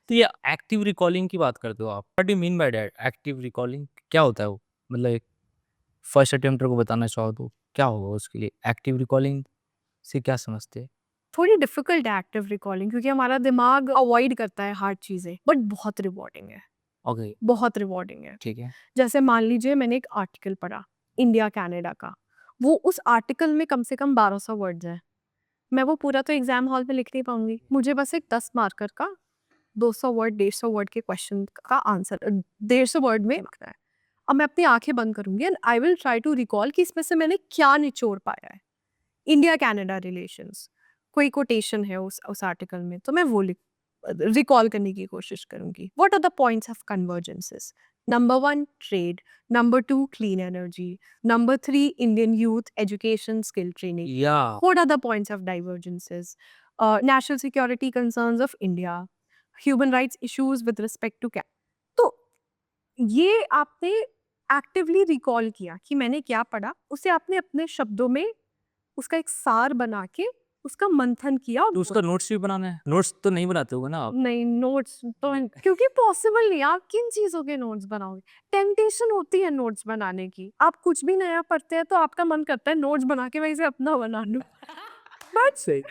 तो ये active recalling की बात करते हो आप। What do you mean by that active recalling? क्या होता है वो? मतलब एक फर्स्ट अटेम्प्टर को बताना चाहो तो क्या होगा उसके लिए? एक्टिव रिकॉलिंग से क्या समझते हैं? थोड़ी डिफिकल्ट है एक्टिव रिकॉलिंग, क्योंकि हमारा दिमाग अवॉइड करता है हार्ड चीज़ें, बट बहुत रिवॉर्डिंग है, ओके, बहुत रिवॉर्डिंग है। ठीक है। जैसे मान लीजिए मैंने एक आर्टिकल पढ़ा, इंडिया कनाडा का, वो उस आर्टिकल में कम से कम 1200 वर्ड्स हैं। मैं वो पूरा तो एग्ज़ाम हॉल में लिख नहीं पाऊँगी। मुझे बस एक 10 मार्कर का 200 वर्ड, 150 वर्ड के क्वेश्चन का आंसर 150 वर्ड में लिखना है। अब मैं अपनी आँखें बंद करूँगी and I will try to recall कि इसमें से मैंने क्या निचोड़ पाया है। इंडिया कनाडा रिलेशंस, कोई कोटेशन है उस आर्टिकल में, तो मैं वो रिकॉल करने की कोशिश करूंगी। What are the points of convergences? Number 1 trade, number 2 clean energy, number 3 Indian youth education skill training. या what are the points of divergences? National security concerns of India, human rights issues with respect to CAT. तो ये आपने actively recall किया कि मैंने क्या पढ़ा, उसे आपने अपने शब्दों में उसका एक सार बना के उसका मंथन किया और तो उसका नोट्स भी बनाना है? नोट्स तो नहीं बनाते होगे ना आप? नहीं, नोट्स तो क्योंकि पॉसिबल नहीं है, आप किन चीज़ों के नोट्स बनाओगे? टेम्पटेशन होती है नोट्स बनाने की। आप कुछ भी नया पढ़ते हैं तो आपका मन करता है नोट्स बना के मैं इसे अपना बना लूँ। बट सही।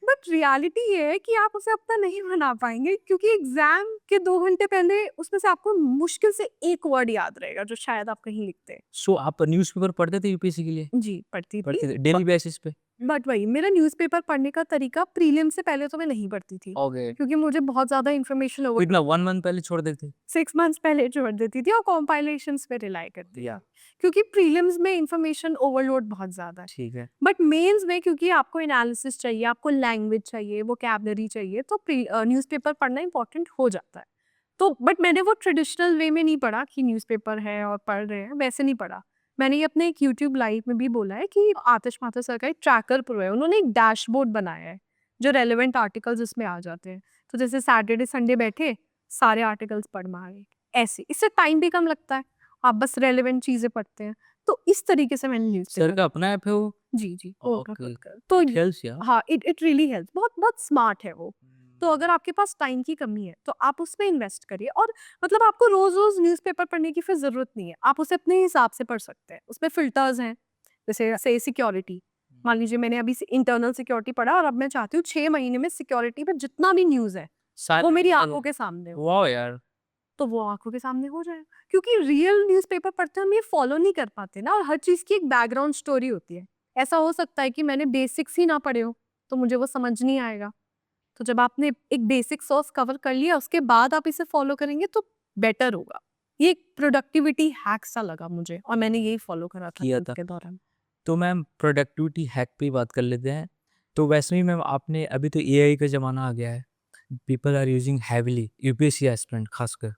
बट रियलिटी ये है कि आप उसे अपना नहीं बना पाएँगे, क्योंकि एग्ज़ाम के 2 घंटे पहले उसमें से आपको मुश्किल से 1 वर्ड याद रहेगा जो शायद आप कहीं लिखते हैं। सो आप न्यूज़पेपर पढ़ते थे यूपीएससी के लिए? जी, पढ़ती थी। पढ़ते थे डेली बेसिस पे? बट वही मेरा न्यूज़पेपर पढ़ने का तरीका प्रीलिम से पहले तो मैं नहीं पढ़ती थी, ओके। क्योंकि मुझे बहुत ज़्यादा इन्फॉर्मेशन ओवर कितना 1 मंथ पहले छोड़ देते? 6 मंथ्स पहले छोड़ देती थी और कॉम्पाइलेशंस पे रिलाई करती या थी, क्योंकि प्रीलिम्स में इन्फॉर्मेशन ओवरलोड बहुत ज़्यादा है। ठीक है। बट मेंस में क्योंकि आपको एनालिसिस चाहिए, आपको लैंग्वेज चाहिए, वोकैब्युलरी चाहिए, तो न्यूज़पेपर पढ़ना इंपॉर्टेंट हो जाता है। तो बट मैंने वो ट्रेडिशनल वे में नहीं पढ़ा कि न्यूज़पेपर है और पढ़ रहे हैं, वैसे नहीं पढ़ा। मैंने ये अपने एक यूट्यूब लाइव में भी बोला है कि आतिश माथा सर का एक ट्रैकर प्रो है, उन्होंने एक डैशबोर्ड बनाया है, जो रेलेवेंट आर्टिकल्स इसमें आ जाते हैं। तो जैसे सैटरडे संडे बैठे, सारे आर्टिकल्स पढ़ मारे, ऐसे। इससे टाइम भी कम लगता है, आप बस रेलेवेंट चीज़ें पढ़ते हैं। तो इस तरीके से मैंने सर न्यूज़पेपर का अपना ऐप है वो? जी, जी, वो होगा ओके, खुद का। तो इट हेल्प्स या? हाँ, इट इट रियली हेल्प्स, बहुत बहुत स्मार्ट है वो। तो अगर आपके पास टाइम की कमी है, तो आप उसमें इन्वेस्ट करिए, और मतलब आपको रोज़-रोज़ न्यूज़पेपर पढ़ने की फिर ज़रूरत नहीं है। आप उसे अपने हिसाब से पढ़ सकते हैं। उसमें फ़िल्टर्स हैं, जैसे से सिक्योरिटी। मान लीजिए मैंने अभी से इंटरनल सिक्योरिटी पढ़ा और अब मैं चाहती हूँ 6 महीने में सिक्योरिटी पे जितना भी न्यूज़ है, वो सारे मेरी आँखों के सामने हो। वाओ यार! तो वो आँखों के सामने हो जाएगा। क्योंकि रियल न्यूज़पेपर पढ़ते हम ये फ़ॉलो नहीं कर पाते ना, और हर चीज़ की एक बैकग्राउंड स्टोरी होती है। ऐसा हो सकता है कि मैंने बेसिक्स ही ना पढ़े हों, तो मुझे वो समझ नहीं आएगा। तो जब आपने एक बेसिक सोर्स कवर कर लिया, उसके बाद आप इसे फ़ॉलो करेंगे तो बेटर होगा। ये एक प्रोडक्टिविटी हैक सा लगा मुझे, और मैंने यही फ़ॉलो करा था किया 10th था। के दौरान। तो मैम प्रोडक्टिविटी हैक पे ही बात कर लेते हैं। तो वैसे ही मैम आपने अभी तो एआई का ज़माना आ गया है। People are using heavily UPSC aspirant खासकर।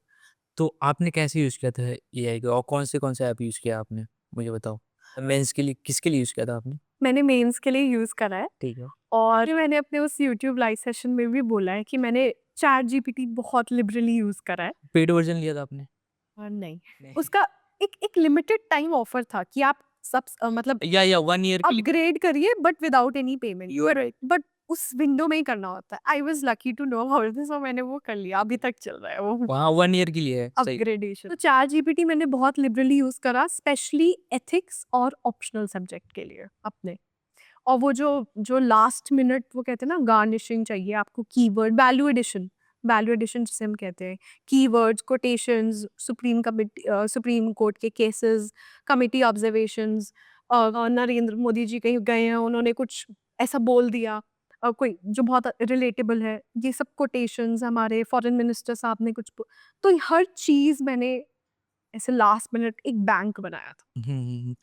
तो आपने कैसे यूज़ किया था एआई को और कौन से ऐप यूज़ किया आपने? मुझे बताओ। मेंस के लिए किसके लिए यूज़ किया था आपने? मैंने मेंस के लिए यूज़ करा है, ठीक है। और मैंने अपने उस यूट्यूब लाइव सेशन में भी बोला है कि मैंने चैट जीपीटी बहुत लिबरली यूज़ करा है। पेड वर्ज़न लिया था आपने? नहीं, नहीं। उसका एक एक लिमिटेड टाइम ऑफर था कि आप मतलब या 1 ईयर के लिए अपग्रेड करिए but without any payment. You are right. But उस विंडो में ही करना होता है। I was lucky to know about this, और मैंने वो कर लिया, अभी तक चल रहा है वो वहाँ 1 ईयर के लिए है, सही। अपग्रेडेशन। तो चैट जीपीटी मैंने बहुत लिबरली यूज़ करा, स्पेशली एथिक्स और ऑप्शनल सब्जेक्ट के लिए अपने। और वो जो जो लास्ट मिनट वो कहते हैं ना, गार्निशिंग चाहिए आपको, कीवर्ड वैल्यू एडिशन जिसे हम कहते हैं, कीवर्ड्स, कोटेशंस, सुप्रीम कोर्ट के cases, committee observations, Narendra Modi ji कहीं गए हैं, उन्होंने कुछ ऐसा बोल दिया, कोई जो बहुत रिलेटेबल है, ये सब कोटेशंस, हमारे फॉरेन मिनिस्टर साहब ने तो हर चीज़ मैंने ऐसे लास्ट मिनट एक बैंक बनाया था। हुँ, हुँ, हुँ।